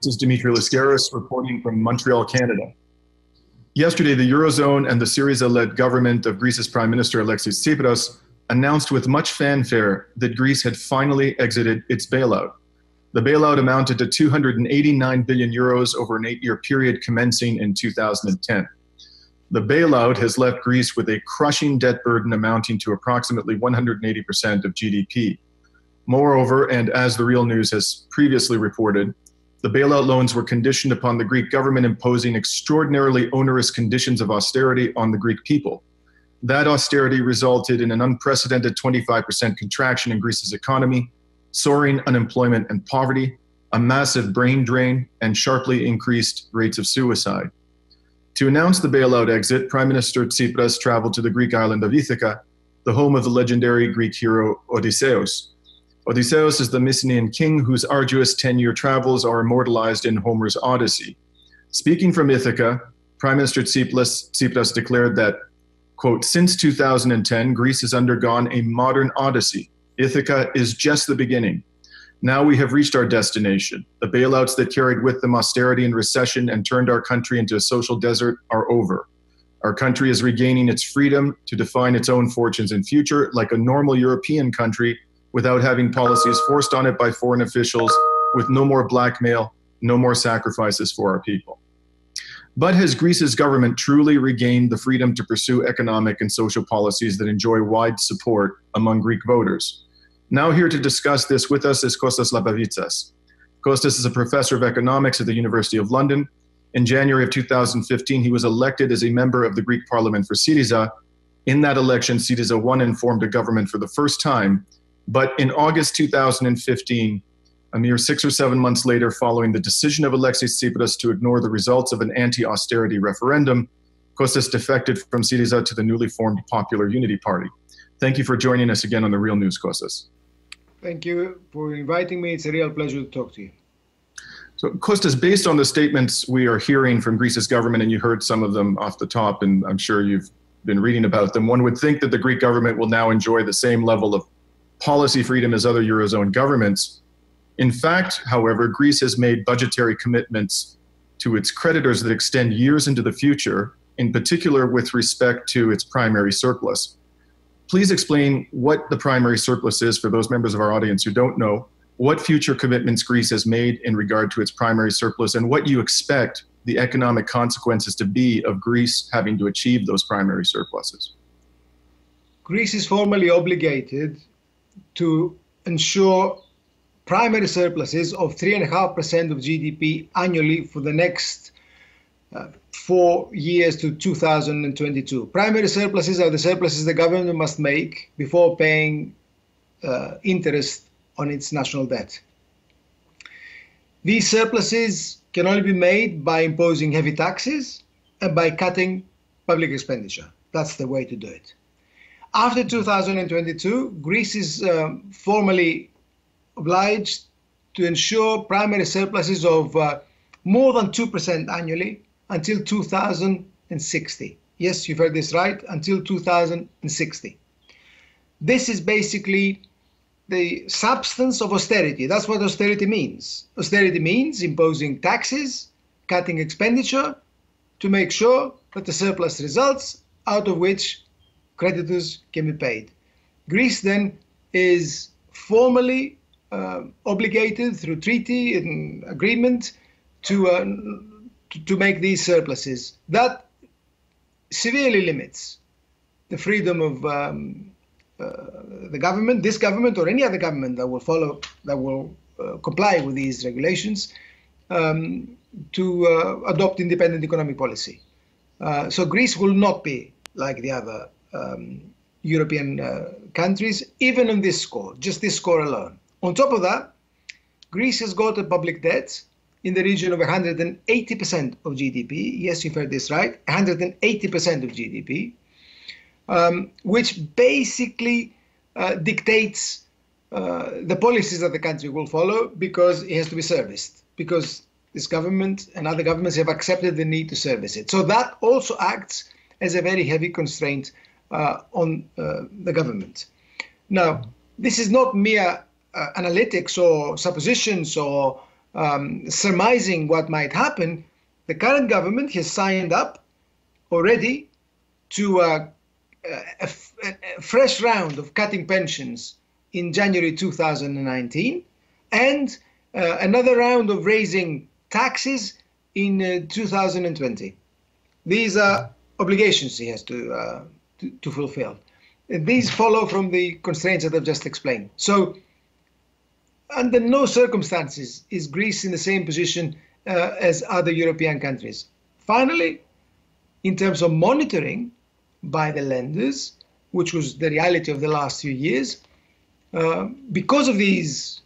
This is Dimitri Lascaris reporting from Montreal, Canada. Yesterday, the Eurozone and the Syriza-led government of Greece's Prime Minister Alexis Tsipras announced with much fanfare that Greece had finally exited its bailout. The bailout amounted to 289 billion euros over an 8-year period commencing in 2010. The bailout has left Greece with a crushing debt burden amounting to approximately 180% of GDP. Moreover, and as the Real News has previously reported, the bailout loans were conditioned upon the Greek government imposing extraordinarily onerous conditions of austerity on the Greek people. That austerity resulted in an unprecedented 25% contraction in Greece's economy, soaring unemployment and poverty, a massive brain drain, and sharply increased rates of suicide. To announce the bailout exit, Prime Minister Tsipras traveled to the Greek island of Ithaca, the home of the legendary Greek hero Odysseus. Odysseus is the Mycenaean king whose arduous 10-year travels are immortalized in Homer's Odyssey. Speaking from Ithaca, Prime Minister Tsipras declared that, quote, "Since 2010, Greece has undergone a modern odyssey. Ithaca is just the beginning. Now we have reached our destination. The bailouts that carried with them austerity and recession and turned our country into a social desert are over. Our country is regaining its freedom to define its own fortunes and future like a normal European country without having policies forced on it by foreign officials, with no more blackmail, no more sacrifices for our people." But has Greece's government truly regained the freedom to pursue economic and social policies that enjoy wide support among Greek voters? Now here to discuss this with us is Costas Lapavitsas. Costas is a professor of economics at the University of London. In January of 2015, he was elected as a member of the Greek parliament for Syriza. In that election, Syriza won and formed a government for the first time. But in August 2015, a mere 6 or 7 months later, following the decision of Alexis Tsipras to ignore the results of an anti-austerity referendum, Costas defected from Syriza to the newly formed Popular Unity Party. Thank you for joining us again on The Real News, Costas. Thank you for inviting me. It's a real pleasure to talk to you. So, Costas, based on the statements we are hearing from Greece's government, and you heard some of them off the top, and I'm sure you've been reading about them, one would think that the Greek government will now enjoy the same level of policy freedom as other Eurozone governments. In fact, however, Greece has made budgetary commitments to its creditors that extend years into the future, in particular with respect to its primary surplus. Please explain what the primary surplus is for those members of our audience who don't know, what future commitments Greece has made in regard to its primary surplus, and what you expect the economic consequences to be of Greece having to achieve those primary surpluses. Greece is formally obligated to ensure primary surpluses of 3.5% of GDP annually for the next 4 years to 2022. Primary surpluses are the surpluses the government must make before paying interest on its national debt. These surpluses can only be made by imposing heavy taxes and by cutting public expenditure. That's the way to do it. After 2022, Greece is formally obliged to ensure primary surpluses of more than 2% annually until 2060. Yes, you've heard this right, until 2060. This is basically the substance of austerity. That's what austerity means. Austerity means imposing taxes, cutting expenditure to make sure that the surplus results out of which creditors can be paid. Greece then is formally obligated through treaty and agreement to make these surpluses. That severely limits the freedom of the government, this government or any other government that will follow, that will comply with these regulations, to adopt independent economic policy. So Greece will not be like the other European countries, even on this score, just this score alone. On top of that, Greece has got a public debt in the region of 180% of GDP. Yes, you've heard this right, 180% of GDP, which basically dictates the policies that the country will follow, because it has to be serviced, because this government and other governments have accepted the need to service it. So that also acts as a very heavy constraint on the government. Now, this is not mere analytics or suppositions or surmising what might happen, the current government has signed up already to a fresh round of cutting pensions in January 2019 and another round of raising taxes in 2020. These are obligations he has to fulfill. These follow from the constraints that I've just explained. So under no circumstances is Greece in the same position as other European countries. Finally, in terms of monitoring by the lenders, which was the reality of the last few years, because of these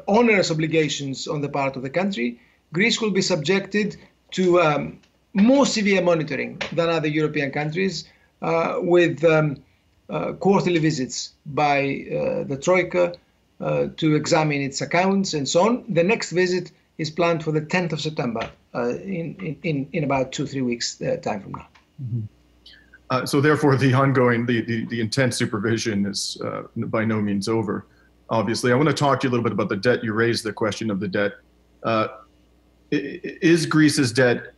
onerous obligations on the part of the country, Greece will be subjected to more severe monitoring than other European countries, with quarterly visits by the Troika to examine its accounts and so on. The next visit is planned for the 10th of September, in about 2-3 weeks time from now. Mm-hmm. So therefore, the ongoing, the intense supervision is by no means over, obviously. I want to talk to you a little bit about the debt. You raised the question of the debt. Is Greece's debt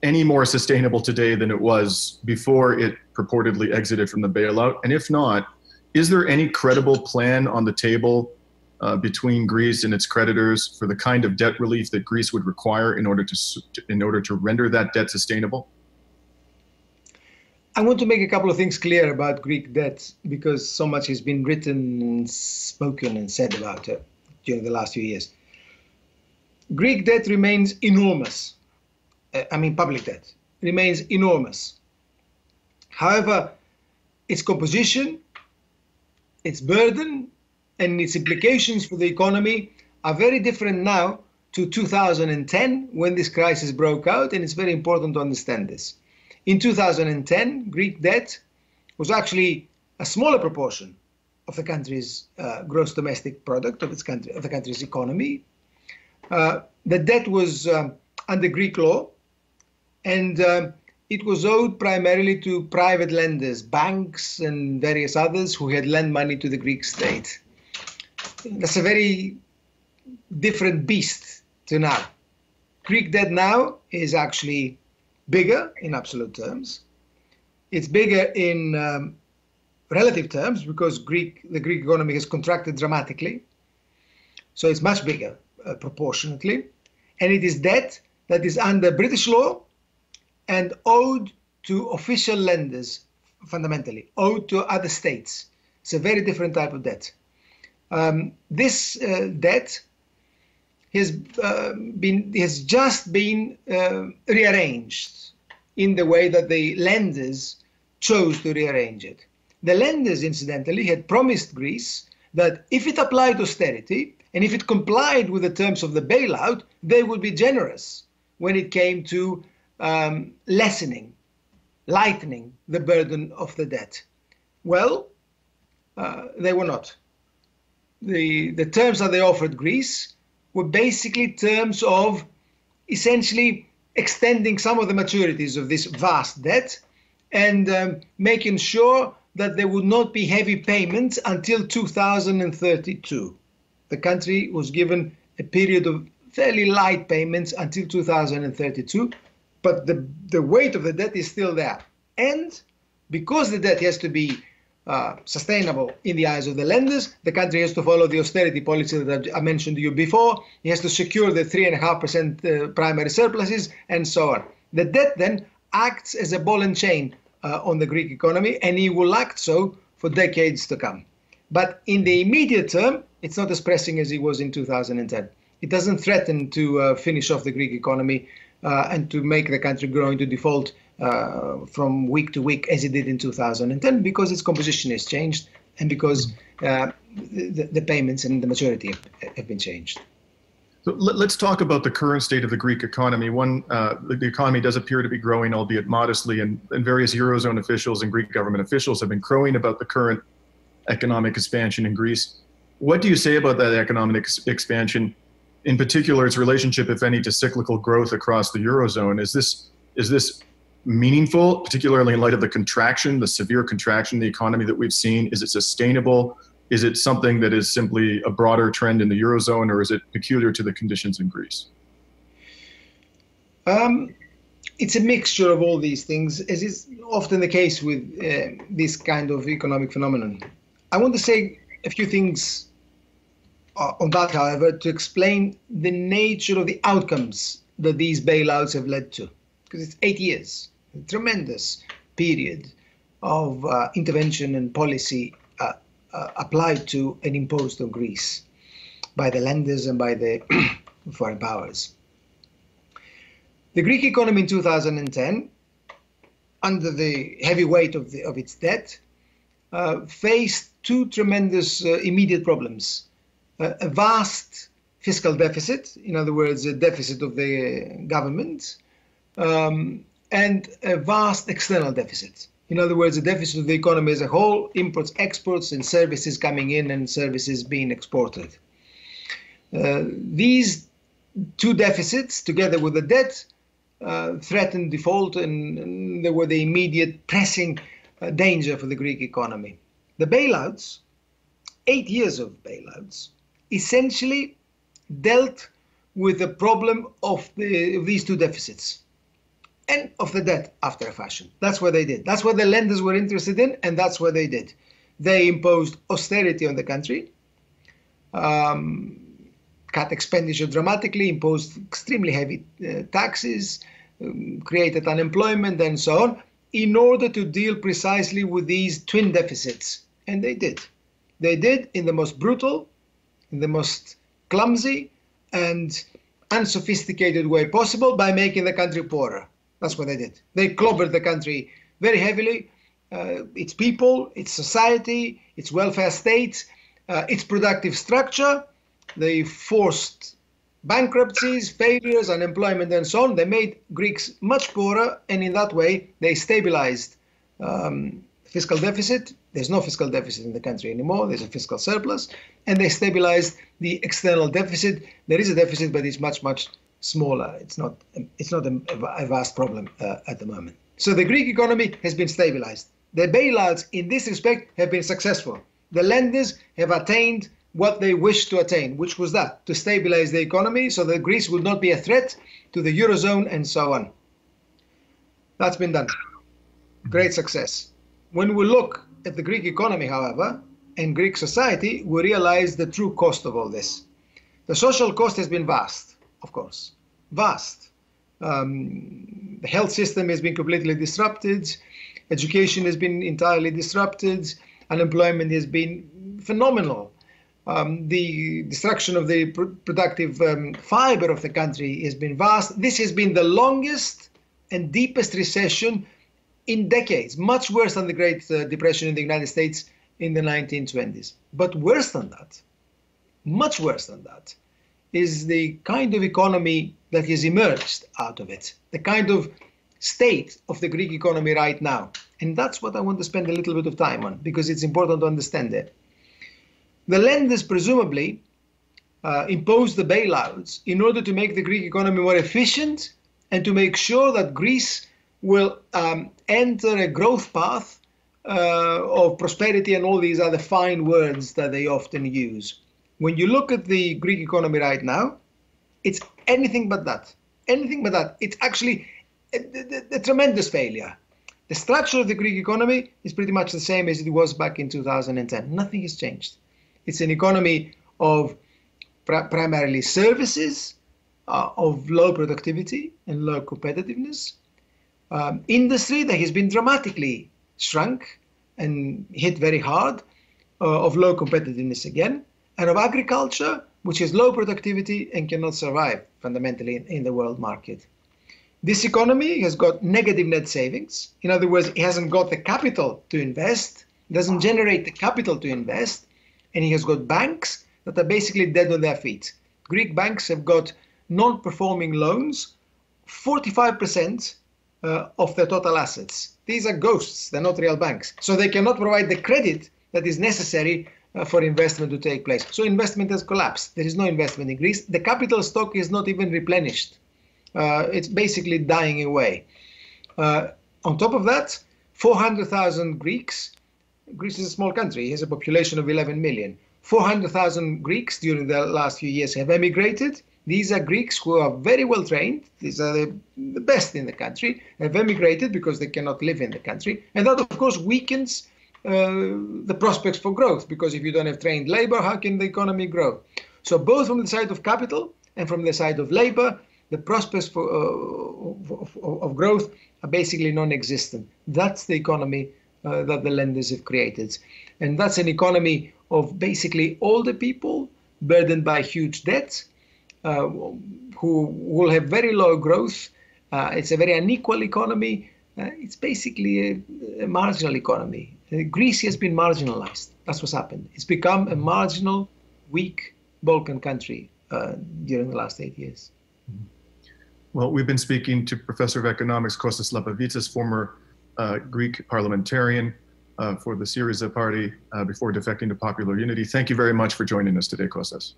any more sustainable today than it was before it purportedly exited from the bailout? And if not, is there any credible plan on the table between Greece and its creditors for the kind of debt relief that Greece would require in order to render that debt sustainable? I want to make a couple of things clear about Greek debt, because so much has been written and spoken and said about it during the last few years. Greek debt remains enormous. Public debt remains enormous. However, its composition, its burden, and its implications for the economy are very different now to 2010, when this crisis broke out, and it's very important to understand this. In 2010, Greek debt was actually a smaller proportion of the country's gross domestic product, of the country's economy. The debt was under Greek law, and it was owed primarily to private lenders, banks and various others who had lent money to the Greek state. That's a very different beast to now. Greek debt now is actually bigger in absolute terms. It's bigger in relative terms because the Greek economy has contracted dramatically. So it's much bigger proportionately. And it is debt that is under British law and owed to official lenders, fundamentally, owed to other states. It's a very different type of debt. This debt has just been rearranged in the way that the lenders chose to rearrange it. The lenders, incidentally, had promised Greece that if it applied austerity and if it complied with the terms of the bailout, they would be generous when it came to lightening the burden of the debt. Well, they were not. The terms that they offered Greece were basically terms of essentially extending some of the maturities of this vast debt and making sure that there would not be heavy payments until 2032. The country was given a period of fairly light payments until 2032, but the weight of the debt is still there. And because the debt has to be sustainable in the eyes of the lenders, the country has to follow the austerity policy that I mentioned to you before. It has to secure the 3.5% primary surpluses and so on. The debt then acts as a ball and chain on the Greek economy, and it will act so for decades to come. But in the immediate term, it's not as pressing as it was in 2010. It doesn't threaten to finish off the Greek economy and to make the country go into default from week to week as it did in 2010, because its composition has changed and because the payments and the maturity have been changed. So let's talk about the current state of the Greek economy. The economy does appear to be growing, albeit modestly, and various Eurozone officials and Greek government officials have been crowing about the current economic expansion in Greece. What do you say about that economic expansion, in particular its relationship, if any, to cyclical growth across the Eurozone? Is this meaningful, particularly in light of the contraction, the severe contraction in the economy that we've seen? Is it sustainable? Is it something that is simply a broader trend in the Eurozone, or is it peculiar to the conditions in Greece? It's a mixture of all these things, as is often the case with this kind of economic phenomenon. I want to say a few things on that, however, to explain the nature of the outcomes that these bailouts have led to. Because it's 8 years, a tremendous period of intervention and policy applied to and imposed on Greece by the lenders and by the foreign powers. The Greek economy in 2010, under the heavy weight of its debt, faced two tremendous immediate problems. A vast fiscal deficit, in other words, a deficit of the government, and a vast external deficit. In other words, a deficit of the economy as a whole, imports, exports, and services coming in and services being exported. These two deficits, together with the debt, threatened default, and there were the immediate pressing danger for the Greek economy. The bailouts, 8 years of bailouts, essentially dealt with the problem of these two deficits and of the debt after a fashion. That's what they did. That's what the lenders were interested in, and that's what they did. They imposed austerity on the country, cut expenditure dramatically, imposed extremely heavy taxes, created unemployment and so on, in order to deal precisely with these twin deficits. And they did. They did in the most brutal, in the most clumsy and unsophisticated way possible, by making the country poorer. That's what they did. They clobbered the country very heavily, its people, its society, its welfare state, its productive structure. They forced bankruptcies, failures, unemployment, and so on. They made Greeks much poorer, and in that way, they stabilized fiscal deficit. There's no fiscal deficit in the country anymore. There's a fiscal surplus, and they stabilized the external deficit. There is a deficit, but it's much, much smaller. It's not a vast problem at the moment. So the Greek economy has been stabilized. The bailouts in this respect have been successful. The lenders have attained what they wished to attain, which was that, to stabilize the economy so that Greece would not be a threat to the Eurozone and so on. That's been done. Great success. When we look at the Greek economy, however, and Greek society, we realize the true cost of all this. The social cost has been vast, of course, vast. The health system has been completely disrupted. Education has been entirely disrupted. Unemployment has been phenomenal. The destruction of the productive fiber of the country has been vast. This has been the longest and deepest recession in decades, much worse than the Great Depression in the United States in the 1920s. But worse than that, much worse than that, is the kind of economy that has emerged out of it, the kind of state of the Greek economy right now. And that's what I want to spend a little bit of time on, because it's important to understand it. The lenders presumably imposed the bailouts in order to make the Greek economy more efficient and to make sure that Greece will enter a growth path of prosperity and all these other fine words that they often use. When you look at the Greek economy right now, it's anything but that. Anything but that. It's actually a tremendous failure. The structure of the Greek economy is pretty much the same as it was back in 2010. Nothing has changed. It's an economy of primarily services, of low productivity and low competitiveness. Industry that has been dramatically shrunk and hit very hard, of low competitiveness again, and of agriculture, which has low productivity and cannot survive fundamentally in the world market. This economy has got negative net savings. In other words, it hasn't got the capital to invest, doesn't generate the capital to invest, and it has got banks that are basically dead on their feet. Greek banks have got non-performing loans, 45% of their total assets. These are ghosts, they're not real banks. So they cannot provide the credit that is necessary for investment to take place. So investment has collapsed. There is no investment in Greece. The capital stock is not even replenished. It's basically dying away. On top of that, 400,000 Greeks Greece is a small country. It has a population of 11 million. 400,000 Greeks during the last few years have emigrated. These are Greeks who are very well trained. These are the best in the country, have emigrated because they cannot live in the country. And that, of course, weakens the prospects for growth, because if you don't have trained labor, how can the economy grow? So both from the side of capital and from the side of labor, the prospects of growth are basically non-existent. That's the economy that the lenders have created. And that's an economy of basically older people burdened by huge debts, who will have very low growth. It's a very unequal economy. It's basically a marginal economy. Greece has been marginalized. That's what's happened. It's become a marginal, weak Balkan country during the last 8 years. Well, we've been speaking to Professor of Economics Costas Lapavitsas, former Greek parliamentarian for the Syriza party before defecting to Popular Unity. Thank you very much for joining us today, Kostas.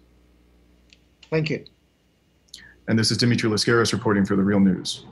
Thank you. And this is Dimitri Lascaris reporting for The Real News.